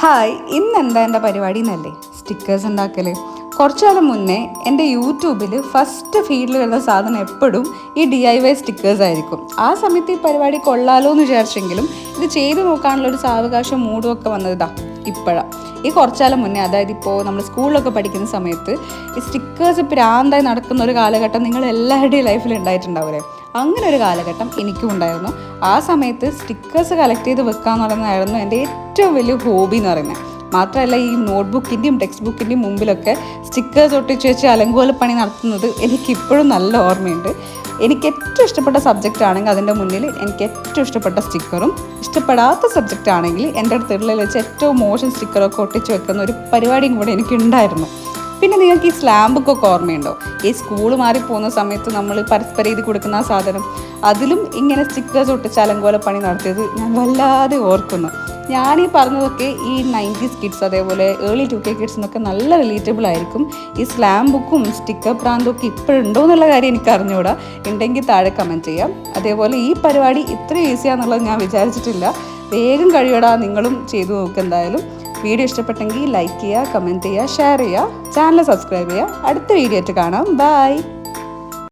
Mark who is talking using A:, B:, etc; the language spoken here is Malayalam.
A: ഹായ്, ഇന്നെന്താ എൻ്റെ പരിപാടി എന്നല്ലേ സ്റ്റിക്കേഴ്സ് ഉണ്ടാക്കൽ. കുറച്ചു കാലം മുന്നേ എൻ്റെ യൂട്യൂബിൽ ഫസ്റ്റ് ഫീഡിൽ വരുന്ന സാധനം എപ്പോഴും ഈ DIY സ്റ്റിക്കേഴ്സ് ആയിരിക്കും. ആ സമയത്ത് ഈ പരിപാടി കൊള്ളാലോ എന്ന് വിചാരിച്ചെങ്കിലും ഇത് ചെയ്തു നോക്കാനുള്ളൊരു സാവകാശം മൂടും ഒക്കെ വന്നതാ ഇപ്പോഴാണ്. ഈ കുറച്ചാലം മുന്നേ, അതായത് ഇപ്പോൾ നമ്മൾ സ്കൂളിലൊക്കെ പഠിക്കുന്ന സമയത്ത് ഈ സ്റ്റിക്കേഴ്സ് പ്രാന്തായി നടക്കുന്ന ഒരു കാലഘട്ടം നിങ്ങൾ എല്ലാവരുടെയും ലൈഫിൽ ഉണ്ടായിട്ടുണ്ടാവില്ലേ? അങ്ങനെ ഒരു കാലഘട്ടം എനിക്കും ഉണ്ടായിരുന്നു. ആ സമയത്ത് സ്റ്റിക്കേഴ്സ് കളക്ട് ചെയ്ത് വെക്കുക എന്ന് പറയുന്നതായിരുന്നു എൻ്റെ ഏറ്റവും വലിയ ഹോബി എന്ന് പറയുന്നത്. മാത്രമല്ല, ഈ നോട്ട്ബുക്കിൻ്റെയും ടെക്സ്റ്റ് ബുക്കിൻ്റെയും മുമ്പിലൊക്കെ സ്റ്റിക്കേഴ്സ് ഒട്ടിച്ച് വെച്ച് അലങ്കോലപ്പണി നടത്തുന്നത് എനിക്കിപ്പോഴും നല്ല ഓർമ്മയുണ്ട്. എനിക്ക് ഏറ്റവും ഇഷ്ടപ്പെട്ട സബ്ജക്റ്റ് ആണെങ്കിൽ അതിൻ്റെ മുന്നിൽ എനിക്ക് ഏറ്റവും ഇഷ്ടപ്പെട്ട സ്റ്റിക്കറും, ഇഷ്ടപ്പെടാത്ത സബ്ജക്റ്റ് ആണെങ്കിൽ എൻ്റെ അടുത്തുള്ളിൽ വെച്ച് ഏറ്റവും മോശം സ്റ്റിക്കറൊക്കെ ഒട്ടിച്ച് വെക്കുന്ന ഒരു പരിപാടിയും കൂടെ എനിക്കുണ്ടായിരുന്നു. പിന്നെ നിങ്ങൾക്ക് ഈ സ്ലാം ബുക്കൊക്കെ ഓർമ്മയുണ്ടോ? ഈ സ്കൂൾ മാറിപ്പോകുന്ന സമയത്ത് നമ്മൾ പരസ്പരം എഴുതി കൊടുക്കുന്ന ആ സാധനം, അതിലും ഇങ്ങനെ സ്റ്റിക്കേഴ്സ് ഒട്ടിച്ച് അലങ്കോലപ്പണി നടത്തിയത് ഞാൻ വല്ലാതെ ഓർക്കുന്നു. ഞാനീ പറഞ്ഞതൊക്കെ ഈ 90s കിഡ്സ്, അതേപോലെ ഏർലി 2K കിഡ്സിനൊക്കെ നല്ല റിലേറ്റബിൾ ആയിരിക്കും. ഈ സ്ലാം ബുക്കും സ്റ്റിക്കർ പ്രാന്തും ഒക്കെ ഇപ്പോഴുണ്ടോ എന്നുള്ള കാര്യം എനിക്ക് അറിഞ്ഞുകൂടാ. ഉണ്ടെങ്കിൽ താഴെ കമൻറ്റ് ചെയ്യാം. അതേപോലെ ഈ പരിപാടി ഇത്ര ഈസിയാണെന്നുള്ളത് ഞാൻ വിചാരിച്ചിട്ടില്ല. വേഗം കഴിയടാ, നിങ്ങളും ചെയ്തു നോക്കുക. എന്തായാലും വീഡിയോ ഇഷ്ടപ്പെട്ടെങ്കിൽ ലൈക്ക് ചെയ്യുക, കമൻറ്റ് ചെയ്യുക, ഷെയർ ചെയ്യുക, ചാനൽ സബ്സ്ക്രൈബ് ചെയ്യുക. അടുത്ത വീഡിയോ ആയിട്ട് കാണാം. ബൈ.